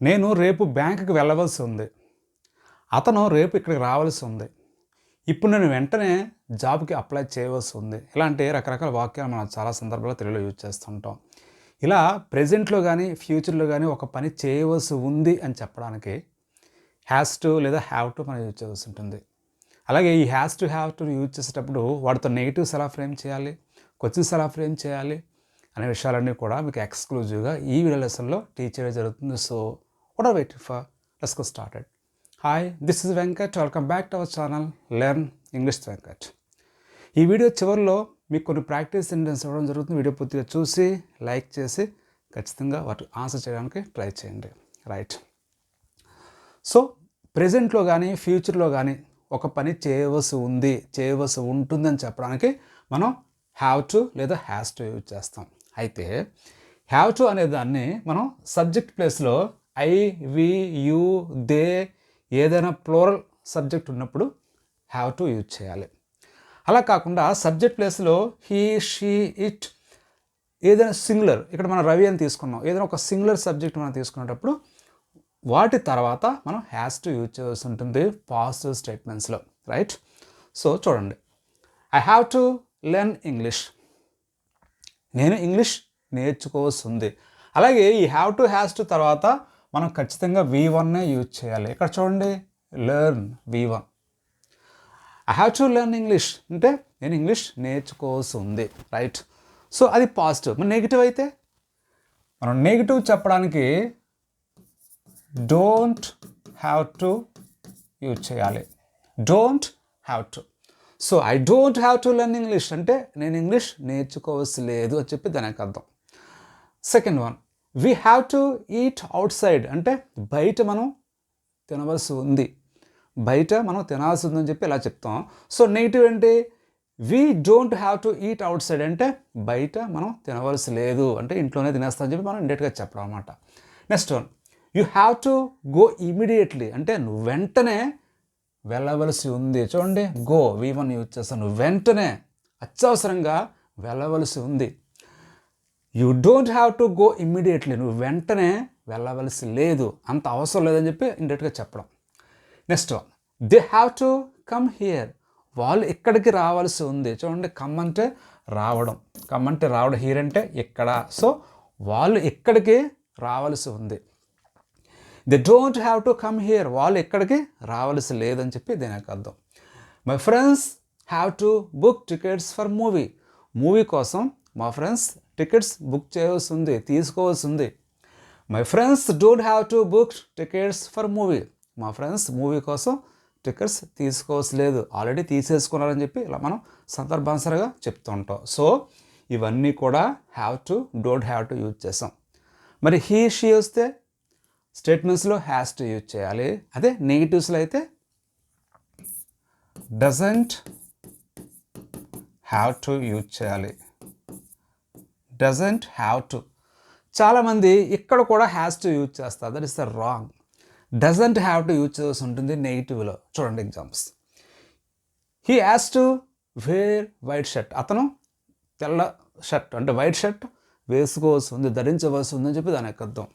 నేను రేపు బ్యాంకుకి వెళ్ళవలసి ఉంది. అతను రేపు ఇక్కడికి రావాల్సి ఉంది. ఇప్పుడు నేను వెంటనే జాబ్‌కి అప్లై చేయవలసి ఉంది. ఇలాంటి రకరకాల వాక్యాలు మనం చాలా సందర్భాల్లో తెలుగులో యూజ్ చేస్తుంటాం. ఇలా ప్రెజెంట్‌లో గానీ, ఫ్యూచర్‌లో గానీ ఒక పని చేయవలసి ఉంది అని చెప్పడానికి హ్యాస్ టు లేదా హ్యావ్ టు మనం యూజ్ చేయవలసి ఉంటుంది. అలాగే ఈ has to, have to use చేసేటప్పుడు వాటితో నెగెటివ్స్ ఎలా ఫ్రేమ్ చేయాలి, క్వెషన్స్ ఎలా ఫ్రేమ్ చేయాలి అనే విషయాలన్నీ కూడా మీకు ఎక్స్క్లూజివ్‌గా ఈ వీడియో లెసన్‌లో టీచ్ చేయడం జరుగుతుంది. So what are waiting for? Let's get started. Hi, this is Venkat. Welcome back to our channel learn English Venkat. ఈ వీడియో చివరిలో మీకు కొన్ని ప్రాక్టీస్ సెంటెన్స్ ఇవ్వడం జరుగుతుంది. వీడియో పూర్తిగా చూసి లైక్ చేసి ఖచ్చితంగా వాటి ఆన్సర్ చేయడానికి ట్రై చేయండి. రైట్. సో ప్రెజెంట్లో కానీ ఫ్యూచర్లో కానీ ఒక పని చేయవలసి ఉంది, చేయవలసి ఉంటుందని చెప్పడానికి మనం హ్యావ్ టు లేదా హ్యాస్ టు యూజ్ చేస్తాం. అయితే హ్యావ్ టు అనే దాన్ని మనం సబ్జెక్ట్ ప్లేస్లో ఐ, వి, యూ, దే ఏదైనా ప్లూరల్ సబ్జెక్ట్ ఉన్నప్పుడు హ్యావ్ టు యూజ్ చేయాలి. అలా కాకుండా సబ్జెక్ట్ ప్లేస్లో హీ, షీ, ఇట్ ఏదైనా సింగులర్, ఇక్కడ మనం రవి అని తీసుకున్నాం, ఏదైనా ఒక సింగులర్ సబ్జెక్ట్ మనం తీసుకునేటప్పుడు వాటి తర్వాత మనం హ్యాస్ టు యూజ్ చేయాల్సి ఉంటుంది పాజిటివ్ స్టేట్మెంట్స్లో. రైట్. సో చూడండి, I have to learn English. నేను ఇంగ్లీష్ నేర్చుకోవాల్సి ఉంది. అలాగే ఈ హ్యావ్ టు, హ్యాస్ టు తర్వాత మనం ఖచ్చితంగా V1నే యూజ్ చేయాలి. ఇక్కడ చూడండి, learn V1. I have to learn English అంటే నేను ఇంగ్లీష్ నేర్చుకోవాల్సి ఉంది. రైట్. సో అది పాజిటివ్. మరి నెగిటివ్ అయితే మనం నెగిటివ్ చెప్పడానికి డోంట్ హ్యావ్ టు యూజ్ చేయాలి. Don't have to. So I don't have to learn English అంటే నేను ఇంగ్లీష్ నేర్చుకోవాల్సి లేదు అని చెప్పి దానికి అర్థం. Second one, we have to eat out side అంటే బయట మనం తినవలసి ఉంది, బయట మనం తినాల్సి ఉందని చెప్పి ఇలా చెప్తాం. సో నెగిటివ్ ఏంటి? We don't have to eat out side అంటే బయట మనం తినవలసి లేదు అంటే ఇంట్లోనే తినేస్తామని చెప్పి మనం ఇండైరెక్ట్గా చెప్పడం అనమాట. Next one, you have to go immediately అంటే నువ్వు వెంటనే వెళ్ళవలసి ఉంది. చూడండి, గో V1 యూజ్ చేస్తాను. నువ్వు వెంటనే అత్యవసరంగా వెళ్ళవలసి ఉంది. You don't have to go immediately నువ్వు వెంటనే వెళ్ళవలసి లేదు, అంత అవసరం లేదని చెప్పి ఇండైరెక్ట్గా చెప్పడం. Next one, they have to come here వాళ్ళు ఇక్కడికి రావాల్సి ఉంది. చూడండి, కమ్ అంటే రావడం, కమ్ అంటే రావడం, హియర్ అంటే ఇక్కడ. సో వాళ్ళు ఇక్కడికి రావాల్సి ఉంది. They don't have to come here వాళ్ళు ఇక్కడికి రావాల్సి లేదని చెప్పి దీనికి అర్థం. My friends have to book tickets for movie. Movie కోసం మా ఫ్రెండ్స్ టికెట్స్ బుక్ చేయవలసి ఉంది, తీసుకోవాల్సి ఉంది. My friends don't have to book tickets for movie. మా ఫ్రెండ్స్ మూవీ కోసం టికెట్స్ తీసుకోవాల్సి లేదు, ఆల్రెడీ తీసేసుకున్నారని చెప్పి ఇలా మనం సందర్భానుసారంగా చెప్తూ ఉంటాం. సో ఇవన్నీ కూడా have to, don't have to use చేసాం. మరి హీ, షీ వస్తే స్టేట్మెంట్స్లో హ్యాస్ టు యూజ్ చేయాలి. అదే నెగిటివ్స్లో అయితే డజంట్ హ్యావ్ టు యూజ్ చేయాలి. Doesn't have to. చాలామంది ఇక్కడ కూడా హ్యాస్ టు యూజ్ చేస్తారు. That is the wrong. Doesn't have to use చేయాల్సి ఉంటుంది నెగిటివ్లో. చూడండి examples. He has to wear white shirt. అతను తెల్ల షర్ట్ అంటే వైట్ షర్ట్ వేసుకోవాల్సి ఉంది, ధరించవలసి ఉందని చెప్పి దానికి అర్థం.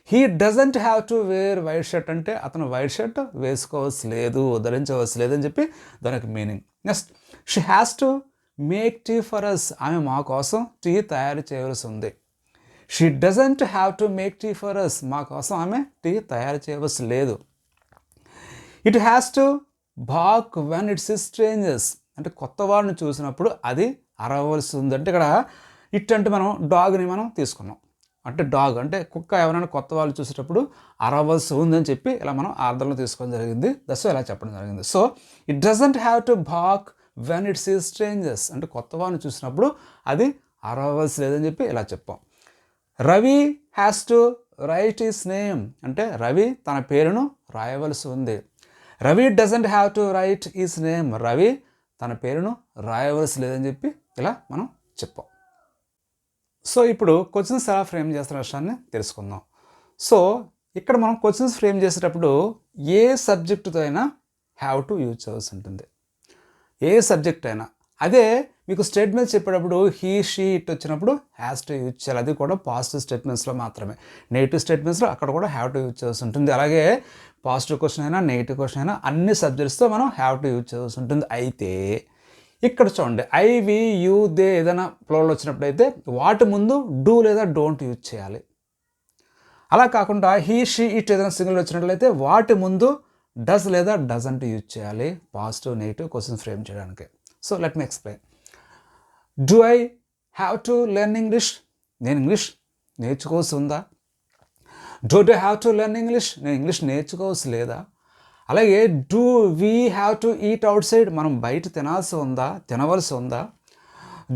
He doesn't have to wear white shirt అంటే అతను వైట్ షర్ట్ వేసుకోవాల్సి లేదు, ధరించవలసి లేదని చెప్పి దానికి meaning. Next, she has to make tea for us. ఆమె మా కోసం టీ తయారు చేయవలసి ఉంది. She doesn't have to make tea for us. మా కోసం ఆమె టీ తయారు చేయవలసి లేదు. It has to bark when it's strangers అంటే కొత్త వాడిని చూసినప్పుడు అది అరవలసి ఉంది. అంటే ఇక్కడ ఇట్ అంటే మనం డాగ్ని మనం తీసుకున్నాం. అంటే డాగ్ అంటే కుక్క ఎవరైనా కొత్త వాళ్ళు చూసేటప్పుడు అరవలసి ఉందని చెప్పి ఇలా మనం అర్థంలో తీసుకోవడం జరిగింది. దట్స్ ఇలా చెప్పడం జరిగింది. So it doesn't have to bark when it's strangers అంటే కొత్త వాళ్ళని చూసినప్పుడు అది అరవలసి లేదని చెప్పి ఇలా చెప్పాం. Ravi has to write his name అంటే రవి తన పేరును రాయవలసి ఉంది. Ravi doesn't have to write his name. Ravi తన పేరును రాయవలసి లేదని చెప్పి ఇలా మనం చెప్పాం. సో ఇప్పుడు క్వశ్చన్స్ ఎలా ఫ్రేమ్ చేస్తున్న విషయాన్ని తెలుసుకుందాం. సో ఇక్కడ మనం క్వశ్చన్స్ ఫ్రేమ్ చేసేటప్పుడు ఏ సబ్జెక్టుతో అయినా హ్యావ్ టు యూజ్ చేయాల్సి ఉంటుంది. ఏ సబ్జెక్ట్ అయినా, అదే మీకు స్టేట్మెంట్స్ చెప్పేటప్పుడు హీ షీ ఇట్ వచ్చినప్పుడు హ్యాస్ టు యూజ్ చేయాలి. అది కూడా పాజిటివ్ స్టేట్మెంట్స్లో మాత్రమే. నెగిటివ్ స్టేట్మెంట్స్లో అక్కడ కూడా హ్యావ్ టు యూజ్ చేయాల్సి ఉంటుంది. అలాగే పాజిటివ్ క్వశ్చన్ అయినా నెగిటివ్ క్వశ్చన్ అయినా అన్ని సబ్జెక్ట్స్తో మనం హ్యావ్ టు యూజ్ చేయాల్సి ఉంటుంది. అయితే ఇక్కడ చూడండి, ఐ వి యూ దే ఏదైనా ప్లూరల్ వచ్చినప్పుడు అయితే వాటి ముందు డూ లేదా డోంట్ యూజ్ చేయాలి. అలా కాకుండా హీ షీ ఇట్ ఏదైనా సింగిల్ వచ్చినట్లయితే వాటి ముందు డస్ లేదా డజంట్ యూజ్ చేయాలి పాజిటివ్ నెగిటివ్ క్వశ్చన్ ఫ్రేమ్ చేయడానికి. So let me explain. Do I have to learn English? నేను ఇంగ్లీష్ నేర్చుకోవాల్సి ఉందా? Don't I have to learn English? నేను ఇంగ్లీష్ నేర్చుకోవాల్సి లేదా? అలాగే do we have to eat out side? మనం బయట తినవలసి ఉందా?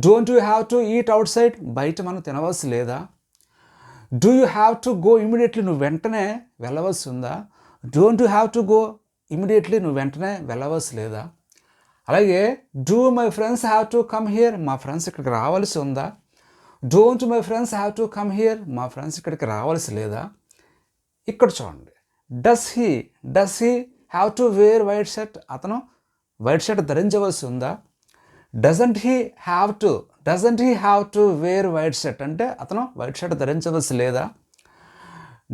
Don't you have to eat out side? బయట మనం తినవలసి లేదా? Do you have to go immediately? నువ్వు వెంటనే వెళ్ళవలసి ఉందా? Don't you have to go immediately? నువ్వు వెంటనే వెళ్ళవలసి లేదా? అలాగే do my friends have to come here? మా ఫ్రెండ్స్ ఇక్కడికి రావాల్సి ఉందా? Don't my friends have to come here? మా ఫ్రెండ్స్ ఇక్కడికి రావాల్సి లేదా? ఇక్కడ చూడండి, does he have to wear white shirt? అతను వైట్ షర్ట్ ధరించవలసి ఉందా? Doesn't he have to wear white shirt అంటే అతను వైట్ షర్ట్ ధరించవలసి లేదా?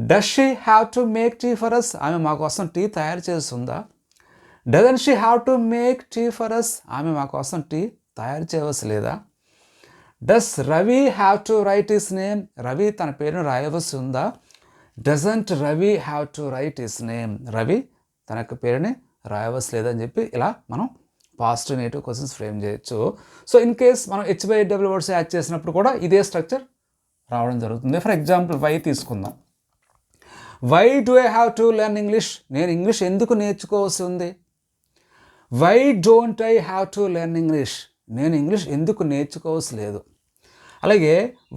Does she have to make tea for us? ఆమె మా కోసం టీ తయారు చేస్తుందా? Doesn't she have to make tea for us? ఆమె మా కోసం టీ తయారు చేయవలసి లేదా? Does Ravi have to write his name? Ravi తన పేరును రాయవలసి ఉందా? Doesn't Ravi have to write his name? Ravi తన యొక్క పేరుని రాయవలసి లేదని చెప్పి ఇలా మనం పాజిటివ్ నెగిటివ్ క్వశ్చన్స్ ఫ్రేమ్ చేయొచ్చు. సో ఇన్ కేస్ మనం HBW వర్డ్స్ యాడ్ చేసినప్పుడు కూడా ఇదే స్ట్రక్చర్ రావడం జరుగుతుంది. ఫర్ ఎగ్జాంపుల్ వై తీసుకుందాం. Why do I have to learn English? నేను ఇంగ్లీష్ ఎందుకు నేర్చుకోవాల్సి ఉంది? Why don't I have to learn English? నేను ఇంగ్లీష్ ఎందుకు నేర్చుకోవాల్సి లేదు. అలాగే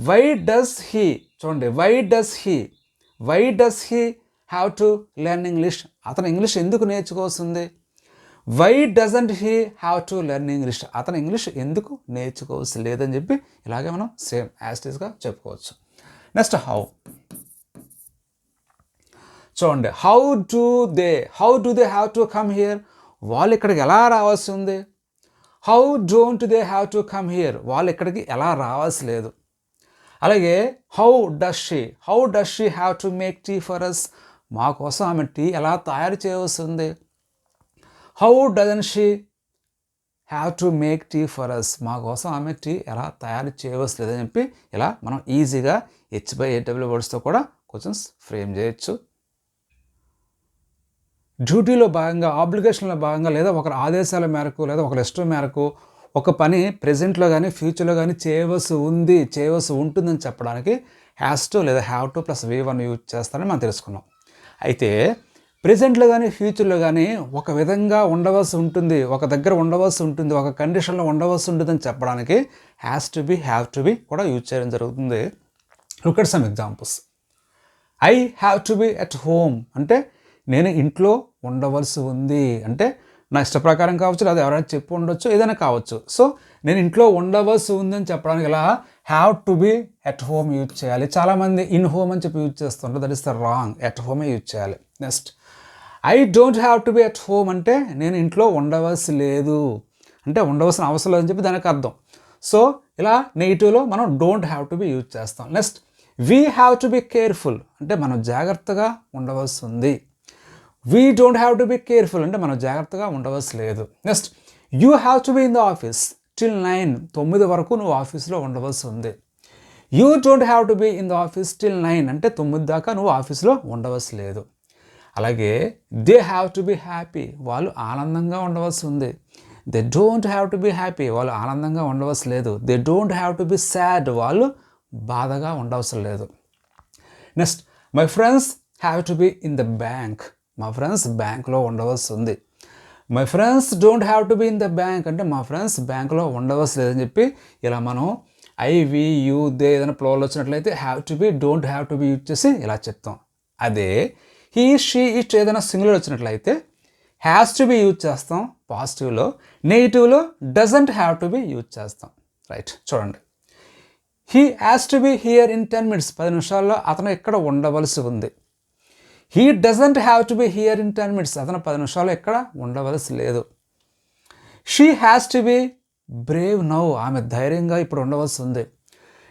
వై డస్ హీ, చూడండి, why does he have to learn English? అతను ఇంగ్లీష్ ఎందుకు నేర్చుకోవాల్సి ఉంది. Why doesn't he have to learn English? అతను ఇంగ్లీష్ ఎందుకు నేర్చుకోవాల్సి లేదని చెప్పి ఇలాగే మనం సేమ్ యాస్టీస్గా చెప్పుకోవచ్చు. Next how. చూడండి, how do they have to come here? వాళ్ళు ఇక్కడికి ఎలా రావాల్సి ఉంది. How don't they have to come here? వాళ్ళు ఇక్కడికి ఎలా రావాల్సి లేదు. అలాగే how does she have to make tea for us? మా కోసం ఆమె టీ ఎలా తయారు చేయవలసి ఉంది. How doesn't she have to make tea for us? మా కోసం ఆమె టీ ఎలా తయారు చేయవలసి లేదని చెప్పి ఇలా మనం ఈజీగా HBW వర్డ్స్తో కూడా క్వశ్చన్స్ ఫ్రేమ్ చేయొచ్చు. డ్యూటీలో భాగంగా, ఆబ్లిగేషన్లో భాగంగా లేదా ఒకరి ఆదేశాల మేరకు లేదా ఒకరి ఇష్టం మేరకు ఒక పని ప్రెజెంట్లో కానీ ఫ్యూచర్లో కానీ చేయవలసి ఉంటుందని చెప్పడానికి హ్యాస్ టు లేదా have to plus V1 use చేస్తారని మనం తెలుసుకున్నాం. అయితే ప్రెజెంట్లో కానీ ఫ్యూచర్లో కానీ ఒక విధంగా ఉండవలసి ఉంటుంది, ఒక దగ్గర ఉండవలసి ఉంటుంది, ఒక కండిషన్లో ఉండవలసి ఉంటుందని చెప్పడానికి has to B, have to B కూడా యూజ్ చేయడం జరుగుతుంది. Look at some examples. I have to be at home అంటే నేను ఇంట్లో ఉండవలసి ఉంది అంటే నా ఇష్ట ప్రకారం కావచ్చు, లేదా ఎవరైనా చెప్పి ఉండొచ్చు, ఏదైనా కావచ్చు. సో నేను ఇంట్లో ఉండవలసి ఉంది అని చెప్పడానికి ఇలా have to be at home use చేయాలి. చాలామంది ఇన్ హోమ్ అని చెప్పి యూజ్ చేస్తుంటారు, that is the wrong. At హోమే యూజ్ చేయాలి. Next, I don't have to be at home అంటే నేను ఇంట్లో ఉండవలసి లేదు అంటే ఉండవలసిన అవసరం లేదని చెప్పి దానికి అర్థం. సో ఇలా నెగిటివ్లో మనం don't have to be use చేస్తాం. Next, we have to be careful అంటే మనం జాగ్రత్తగా ఉండవలసి ఉంది. We don't have to be careful అంటే మనం జాగ్రత్తగా ఉండవలసి లేదు. Next, you have to be in the office till 9 9 వరకు నువ్వు ఆఫీస్లో ఉండవలసి ఉంది. You don't have to be in the office till 9 అంటే 9 దాకా నువ్వు ఆఫీస్లో ఉండవలసి లేదు. అలాగే they have to be happy వాళ్ళు ఆనందంగా ఉండవలసి ఉంది. They don't have to be happy వాళ్ళు ఆనందంగా ఉండవలసి లేదు. They don't have to B sad వాళ్ళు బాధగా ఉండవలసి లేదు. Next, my friends have to be in the bank మా ఫ్రెండ్స్ బ్యాంక్లో ఉండవలసి ఉంది. My friends don't have to be in the bank అంటే మా ఫ్రెండ్స్ బ్యాంక్లో ఉండవలసి లేదని చెప్పి ఇలా మనం ఐ వి యూ దే ఏదైనా ప్లూరల్ వచ్చినట్లయితే have to B don't have to be use చేసి ఇలా చెప్తాం. అదే హీ షీ ఇట్ ఏదైనా సింగులర్ వచ్చినట్లయితే హ్యాస్ టు బి యూజ్ చేస్తాం పాజిటివ్లో, నెగిటివ్లో doesn't have to be use చేస్తాం. రైట్, చూడండి, he has to be here in 10 minutes 10 నిమిషాల్లో అతను ఇక్కడ ఉండవలసి ఉంది. He doesn't have to be here in 10 minutes అతను 10 నిమిషాలు ఇక్కడ ఉండవలసి లేదు. She has to be brave now, ఆమె ధైర్యంగా ఇప్పుడు ఉండవలసి ఉంది.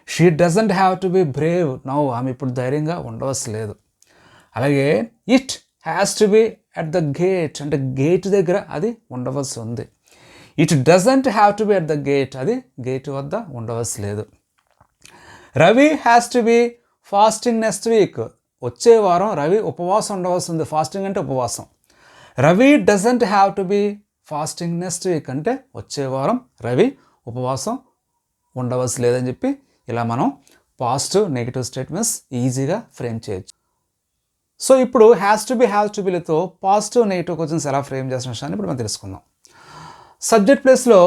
She doesn't have to be brave now, ఆమె ఇప్పుడు ధైర్యంగా ఉండవలసి లేదు. అలాగే it has to be at the gate, అంటే గేట్ దగ్గర అది ఉండవలసి ఉంది. It doesn't have to be at the gate, అది గేట్ వద్ద ఉండవలసి లేదు. Ravi has to be fasting next week, వచ్చే వారం రవి ఉపవాసం ఉండవలసి ఉంది. ఫాస్టింగ్ అంటే ఉపవాసం. Ravi doesn't have to be fasting next week అంటే వచ్చే వారం రవి ఉపవాసం ఉండవలసి లేదని చెప్పి ఇలా మనం పాజిటివ్ నెగిటివ్ స్టేట్మెంట్స్ ఈజీగా ఫ్రేమ్ చేయొచ్చు. సో ఇప్పుడు హ్యాస్ టు బి లతో పాజిటివ్ నెగిటివ్ క్వశ్చన్స్ ఎలా ఫ్రేమ్ చేసిన విషయాన్ని ఇప్పుడు మనం తెలుసుకుందాం. సబ్జెక్ట్ ప్లేస్లో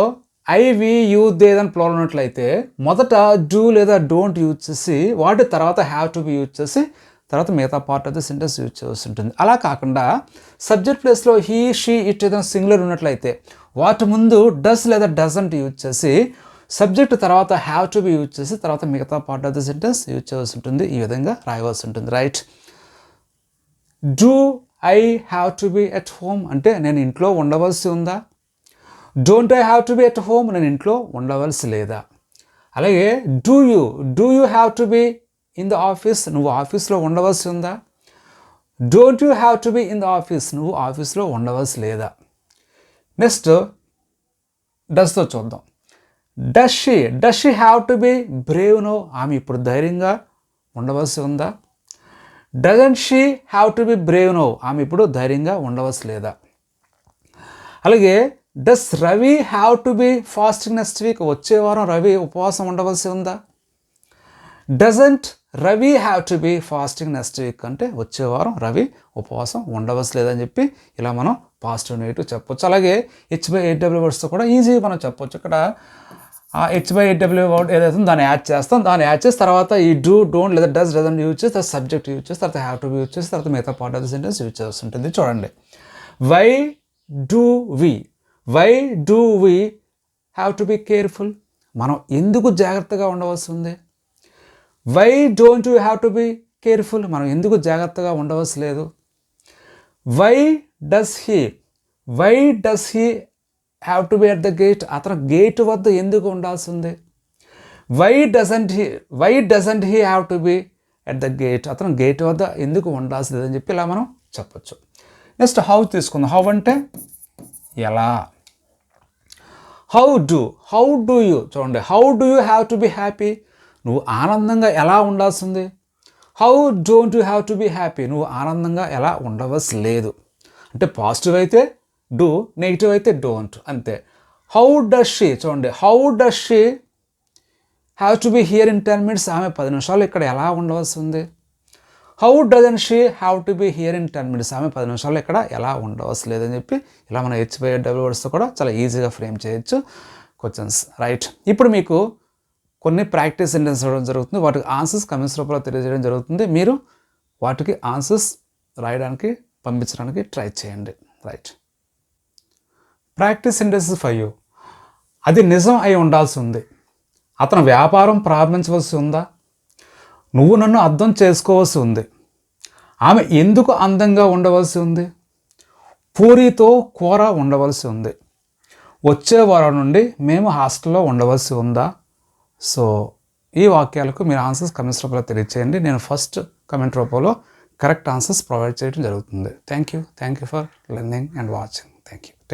ఐ, వి, యూ, దే అని ప్లూరల్ ఉన్నట్లయితే మొదట డూ లేదా డోంట్ యూజ్ చేసి వాటి తర్వాత హ్యావ్ టు బి యూజ్ చేసి తర్వాత మిగతా part of the sentence use చేయాల్సి ఉంటుంది. అలా కాకుండా సబ్జెక్ట్ ప్లేస్లో హీ, షీ, ఇట్ ఏదైనా సింగులర్ ఉన్నట్లయితే వాటి ముందు డస్ లేదా డజంట్ యూజ్ చేసి సబ్జెక్ట్ తర్వాత హ్యావ్ టు బి యూజ్ చేసి తర్వాత మిగతా part of the sentence use చేయాల్సి ఉంటుంది. ఈ విధంగా రాయవలసి ఉంటుంది. Right. Do I have to be at home అంటే నేను ఇంట్లో ఉండవలసి ఉందా? Don't I have to be at home, నేను ఇంట్లో ఉండవలసి లేదా? అలాగే do you have to be in the office, నువ్వు ఆఫీస్లో ఉండవలసి ఉందా? Don't you have to be in the office, నువ్వు ఆఫీస్లో ఉండవలసి లేదా? నెక్స్ట్ డస్తో చూద్దాం. Does she have to be brave now, ఆమె ఇప్పుడు ధైర్యంగా ఉండవలసి ఉందా? Doesn't she have to be brave now, ఆమె ఇప్పుడు ధైర్యంగా ఉండవలసి లేదా? అలాగే does Ravi have to be fasting next week, వచ్చే వారం రవి ఉపవాసం ఉండవలసి ఉందా? Doesn't Ravi have to be fasting next week అంటే వచ్చే వారం రవి ఉపవాసం ఉండవలసి లేదని చెప్పి ఇలా మనం పాజిటివ్ నెగిటివ్ చెప్పొచ్చు. అలాగే H/8W వర్డ్స్తో కూడా ఈజీగా మనం చెప్పొచ్చు. ఇక్కడ H/8W వర్డ్ ఏదైతే దాన్ని యాడ్ చేస్తాం, దాన్ని యాడ్ చేసి తర్వాత ఈ డూ, డోంట్ లేదా డస్, డజంట్ యూజ్ చేసి తర్వాత సబ్జెక్ట్ యూజ్ చేసి తర్వాత హ్యావ్ టు బి యూజ్ చేసి తర్వాత మిగతా part of the sentence use చేసి ఉంటుంది. చూడండి. Why do we have to be careful, మనం ఎందుకు జాగ్రత్తగా ఉండవలసి ఉంది? Why don't you have to be careful, మనం ఎందుకు జాగ్రత్తగా ఉండవలసి లేదు? Why does he have to be at the gate, అతను గేట్ వద్ద ఎందుకు ఉండాల్సి ఉంది? Why doesn't he have to be at the gate, అతను గేట్ వద్ద ఎందుకు ఉండాల్సి లేదని చెప్పి ఇలా మనం చెప్పచ్చు. నెక్స్ట్ హౌ తీసుకుందాం. హౌ అంటే ఎలా. హౌ డూ యూ చూడండి. How do you have to be happy, నువ్వు ఆనందంగా ఎలా ఉండాల్సింది? How don't you have to be happy, నువ్వు ఆనందంగా ఎలా ఉండవలసి లేదు. అంటే పాజిటివ్ అయితే డూ, నెగిటివ్ అయితే డోంట్, అంతే. హౌ డస్ షీ చూడండి. How does she have to be here in 10 minutes, ఆమె 10 నిమిషాలు ఇక్కడ ఎలా ఉండవలసి ఉంది? How doesn't she have to be here in 10 minutes, ఆమె 10 నిమిషాలు ఇక్కడ ఎలా ఉండవలసి లేదని చెప్పి ఇలా మనం H/8W వర్డ్స్తో కూడా చాలా ఈజీగా ఫ్రేమ్ చేయొచ్చు క్వశ్చన్స్. రైట్. ఇప్పుడు మీకు కొన్ని ప్రాక్టీస్ సెంటెన్స్ ఇవ్వడం జరుగుతుంది, వాటికి ఆన్సర్స్ కమెంట్స్ రూపంలో తెలియజేయడం జరుగుతుంది. మీరు వాటికి ఆన్సర్స్ రాయడానికి పంపించడానికి ట్రై చేయండి. రైట్. Practice sentences 5. అది నిజం అయి ఉండాల్సి ఉంది, అతను వ్యాపారం ప్రారంభించవలసి ఉందా? నువ్వు నన్ను అర్థం చేసుకోవాల్సి ఉంది, ఆమె ఎందుకు అందంగా ఉండవలసి ఉంది? పూరీతో కూర ఉండవలసి ఉంది, వచ్చే వారం నుండి మేము హాస్టల్లో ఉండవలసి ఉందా? సో ఈ వాక్యాలకు మీరు ఆన్సర్స్ కమెంట్స్ రూపంలో తెలియచేయండి. నేను ఫస్ట్ కమెంట్ రూపంలో కరెక్ట్ ఆన్సర్స్ ప్రొవైడ్ చేయడం జరుగుతుంది. Thank you for learning and watching. Thank you.